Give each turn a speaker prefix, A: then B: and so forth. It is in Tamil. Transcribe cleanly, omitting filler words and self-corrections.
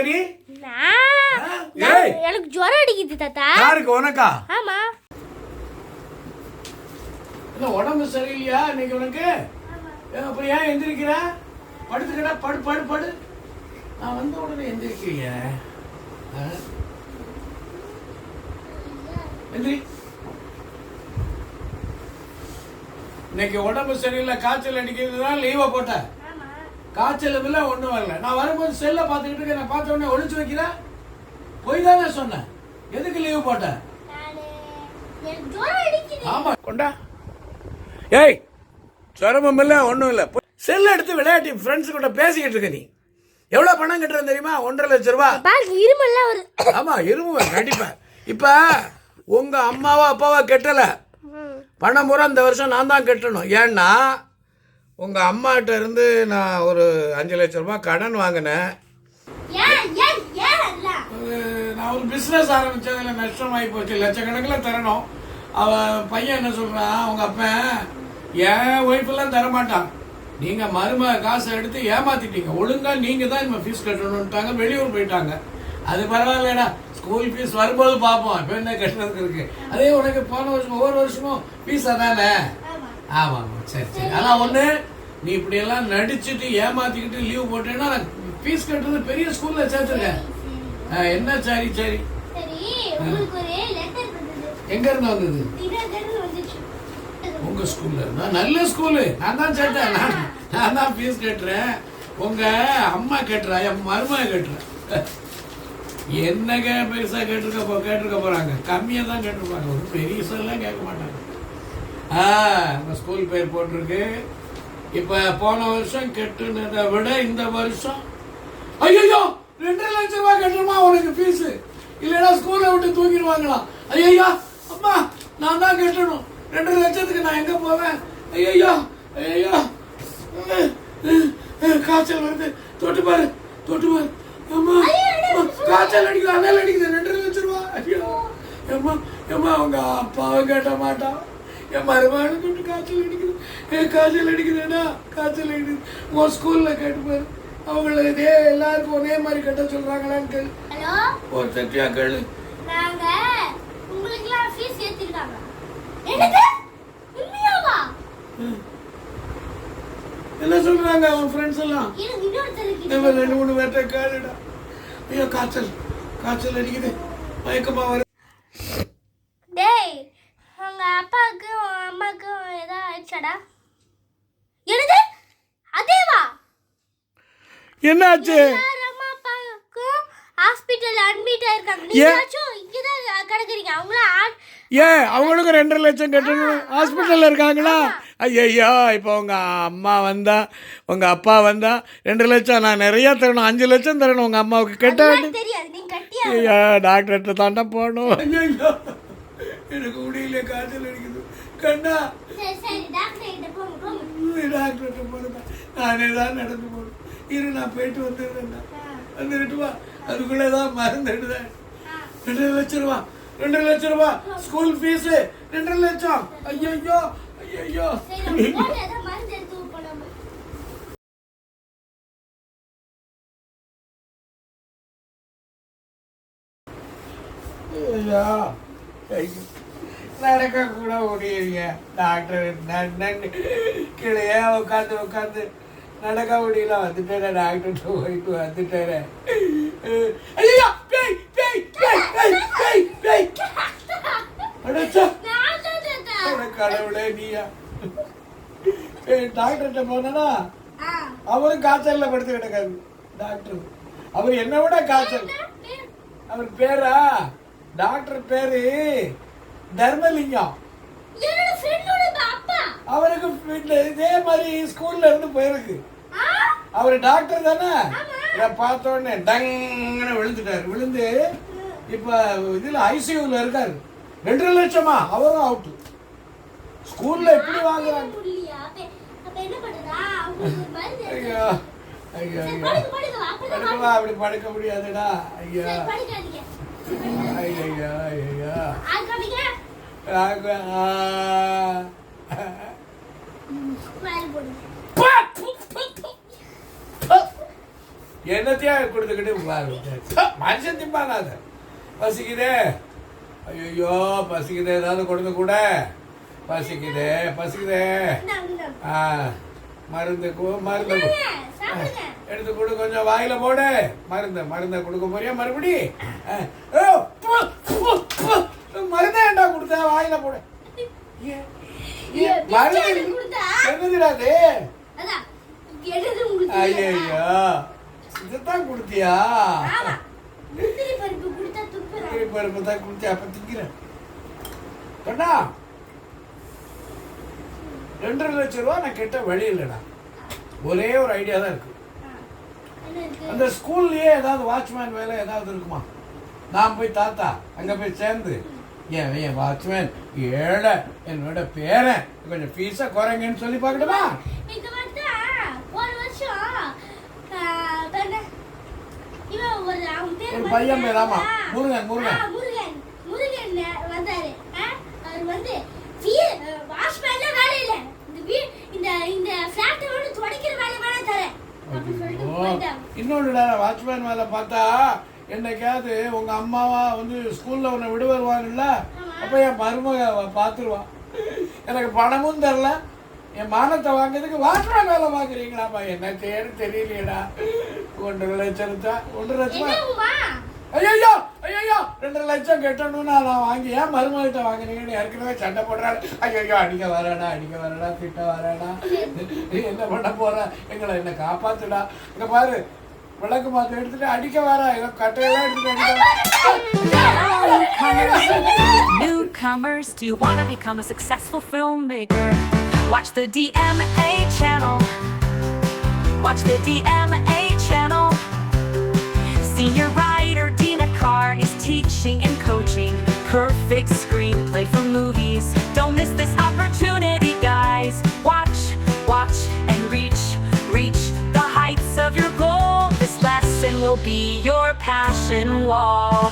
A: நீ?
B: எனக்கு ஜுரம் அடிக்குது தாத்தா.
A: யாருக்கு? உனக்கா?
B: ஆமா.
A: இல்ல உடம்பு சரியில்லையா இன்னைக்கு உனக்கு? அப்புறம் ஏன் எந்திரிக்கிற? படுத்துக்கடா, படு படு படு. நான் வந்த உடனே எந்திரிக்கிறீங்க. எந்திரி. இன்னைக்கு உடம்பு சரியில்லை, காய்ச்சல் அடிக்கிறதுதான் லீவை போட்டேன். காய்ச்சல் இல்லை, ஒன்றும் வரல. நான் வரும்போது செல்லை பார்த்துக்கிட்டு இருக்கேன். நான் பார்த்த உடனே ஒழிச்சு வைக்கிறேன். போய் தானே சொன்னேன். எதுக்கு லீவு போட்டேன்? ஆமா, கொண்டா. ஏய், சிரமம் இல்லை, ஒன்றும் இல்லை. செல்லை எடுத்து விளையாட்டி ஃப்ரெண்ட்ஸ் கூட பேசிக்கிட்டு இருக்க. நீ எவ்வளோ பணம் கட்டுறேன் தெரியுமா? 1.5 லட்சம் ரூபா. ஆமா, இருமுவேன் கண்டிப்பேன். இப்போ உங்க அம்மாவா அப்பாவா கட்டலை, பணம் பூரா இந்த வருஷம் நான் தான் கட்டணும். ஏன்னா உங்கள் அம்மாட்ட இருந்து நான் ஒரு 5 லட்சம் ரூபாய் கடன் வாங்கினேன். நான் ஒரு பிஸ்னஸ் ஆரம்பித்ததில் நஷ்டமாகி போச்சு. லட்சக்கணக்கில் தரணும். அவன் பையன் என்ன சொல்கிறான், அவங்க அப்பன் என் ஒய்ஃபெல்லாம் தரமாட்டான், நீங்கள் மரும காசை எடுத்து ஏமாத்திட்டீங்க, ஒழுங்காக நீங்கள் தான் இப்போ ஃபீஸ் கட்டணுன்ட்டாங்க. வெளியூர் போயிட்டாங்க. அது பரவாயில்லடா, ஸ்கூல் ஃபீஸ் வரும்போது பார்ப்போம், இப்போ என்ன கட்டுறதுக்கு இருக்கு. அதே உனக்கு போன வருஷம் ஒவ்வொரு வருஷமும் ஃபீஸ் அதானே? ஆமாம் ஆமாம், சரி சரி. ஆனால் ஒன்று, நீ இப்படியெல்லாம் நடிச்சுட்டு ஏமாத்திக்கிட்டு லீவ் போட்டேன்னா நான் ஃபீஸ் கட்டுறது பெரிய ஸ்கூலில் சேர்த்துருக்கேன். என்ன? சரி சரி. எங்க இருந்து வந்தது? உங்க ஸ்கூல்ல இருந்தா? நல்ல ஸ்கூலு. நான் தான் சேர்த்தேன். நான் தான் ஃபீஸ் கட்டுறேன். உங்க அம்மா கட்டுறா, என் மருமக கட்டுறேன். என்னங்க பெருசா கேட்டிருக்க போறாங்க? கம்மியா தான் கேட்டிருப்பாங்க. ஒரு பெரியசெல்லாம் கேட்க மாட்டாங்க. நம்ம ஸ்கூல் பேர் போட்டிருக்கு. இப்ப போன வருஷம் கட்டுனதை விட இந்த வருஷம் ஐயோ 2.5 லட்சம் ரூபாய் கட்டணுமா உனக்கு ஃபீஸ்? இல்லைன்னா ஸ்கூலை விட்டு தூக்கிடுவாங்களாம். ஐயோ அம்மா, நான் தான் கட்டணும். 2.5 லட்சத்துக்கு நான் எங்க போவேன்? ஐயோ ஐயோ, காய்ச்சல் வருது. தொட்டு பாரு, தொட்டு பாரு. அம்மா, காய்ச்சல் அடிக்குது, அனல் அடிக்குது. 2.5 லட்சம் ரூபா. ஐயோ அம்மா, அம்மா அவங்க அப்பாவும் கேட்ட மாட்டான். என் மருமகனுக்கு விட்டு காய்ச்சல் அடிக்குது. காய்ச்சல் அடிக்குதுன்னா காய்ச்சல் அடிக்குது. உன் ஸ்கூல்ல கேட்டு பாரு, அவங்கள இதே எல்லாருக்கும் ஒரே மாதிரி கட்ட சொல்றாங்களான்னு கேளு. ஒரு சத்தியா கேளு. என்ன சொல்றாங்க அவன் ஃப்ரெண்ட்ஸ் எல்லாம்? 2-3 பேர்ட்ட கேளுடா. ஐயோ காய்ச்சல், காய்ச்சல் அடிக்குது, மயக்கமா வருது.
B: டேய், உங்க அப்பாவுக்கும் அம்மாவுக்கும் ஏதோ ஆயிடுச்சாடா? என்னது? அதேவா?
A: என்னாச்சு?
B: அம்மா அப்பாவுக்கும் ஹாஸ்பிட்டல் அட்மிட் ஆயிருக்காங்க. நீங்களாச்சும் இங்கதான் கிடக்குறீங்க. அவங்களும்
A: ஏன் அவங்களுக்கு 2.5 லட்சம் கட்டணும், ஹாஸ்பிட்டலில் இருக்காங்களா? ஐயோ, இப்போ உங்கள் அம்மா வந்தா, உங்கள் அப்பா வந்தா 2 லட்சம் நான் நிறையா தரணும், 5 லட்சம் தரணும் உங்கள் அம்மாவுக்கு. கட்ட ஐயா, டாக்டர்கிட்ட தாண்டா போகணும். ஐயோ, எனக்கு முடியல, காய்ச்சல் அடிக்குது. கண்ணா, டாக்டர்கிட்ட போகிறேன். நானே தான் நடந்து போகணும். இரு, நான் போயிட்டு வந்துடுறேன். வந்துட்டு வா, அதுக்குள்ளே தான் மறந்துடுதேன். 2 லட்சம் ரூபா, 2 லட்சம் ரூபா ஸ்கூல் ஃபீஸ். 2 லட்சம். ஐயோ ஐயோ. நடக்க கூட முடியலைங்க. டாக்டர் கீழே உட்காந்து நடக்க முடியல. வந்துட்டேன் டாக்டர்கிட்ட போயிட்டு வந்துட்டேன். ஐயோ, பேய் பேய் பேய் பேய் பேய். அடச்சா, கடவுளே நீயா. டாக்டர்கிட்ட போனா அவரும் காய்ச்சல்ல படுத்து கிடக்காது டாக்டர். அவர் என்ன விட காய்ச்சல். அவர் பேரா, டாக்டர் பேரு தர்மலிங்கம். அவருக்கு இதே மாதிரி ஸ்கூல்ல இருந்து போயிருக்கு. அவர் டாக்டர் தானே. இதை பார்த்த உடனே டங்குன்னு விழுந்துட்டாரு. விழுந்து இப்ப இதுல ஐசியூல இருக்காரு. 2 லட்சமா? அவரும் அவுட். ஸ்கூல்ல எப்படி வாங்குறாங்க? ஐயோ ஐயோ, படுக்கவா? அப்படி படுக்க முடியாதுடா. ஐயா ஐயா ஐயா. என்னத்தையா கொடுத்துக்கிட்டு மனுஷன் திம்பானா அதை பசிக்குதே ஐயோ பசிக்குதே ஏதாவது கொடுக்க கூட பசிக்குதே மருந்து மருந்து எடுத்து கொடு கொஞ்சம் வாயில போடு மருந்தை கொடுக்க போறியா மறுபடி மருந்தேண்டா கொடுத்தா வாயில போடு மருந்து என்னதுடாது ஐயோ இதுதான் கொடுத்தியா பருப்பு தான் கொடுத்தியா அப்ப திங்கிறேன் கண்ணா 2.5 லட்சம் ரூபா நான் கேட்ட வழி இல்லைடா ஒரே ஒரு ஐடியா தான் இருக்கு அந்த ஸ்கூல்லயே ஏதாவது வாட்ச்மேன் வேலை ஏதாவது இருக்குமா நான் போய் தாத்தா அங்க போய் சேர்ந்து என் வாட்ச்மேன் ஏழை என்னோட பேரன் கொஞ்சம் ஃபீஸை குறைங்கன்னு சொல்லி பார்க்கணுமா ஒரு பையன் பேர் ஆமா முருகன்
B: வந்தாரு அவர் வந்து வாஷ்மேன்ல வேலை இல்ல இந்த ஃபிளாட் வந்து துடைக்கிற வேலை வேணா தரேன் அப்படி சொல்லிட்டு
A: இன்னொன்னுடா வாட்ச்மேன் வேலை பார்த்தா என்னைக்காவது உங்க அம்மாவா வந்து ஸ்கூல்ல உன்னை விடு வருவாங்கல்ல அப்ப என் மருமக பாத்துருவான் எனக்கு பணமும் தரல என் மானத்தை வாங்குறதுக்கு வாட்ச்மேன் வேலை பாக்குறீங்களாப்பா என்ன தேடு தெரியலையடா 1.5 லட்சம் 1.5 லட்சமா ஐயோ 2.5 லட்சம் கட்டணும்னு நான் வாங்கி ஏன் மருமகிட்ட வாங்கினீங்கன்னு ஏற்கனவே சண்டை போடுறாரு ஐயோ அடிக்க வரடா திட்ட வரடா என்ன பண்ண போற எங்களை என்ன காப்பாத்துடா இங்க பாரு விளக்கு மாத்த எடுத்துட்டு அடிக்க வர கட்டையெல்லாம் எடுத்துட்டு
C: Newcomers, do you want to become a successful filmmaker? Watch the DMA channel. Watch the DMA channel. Senior writer Dina Carr is teaching and coaching perfect screenplay for movies. Don't miss this opportunity, guys. Watch and reach the heights of your goal. This lesson will be your passion wall.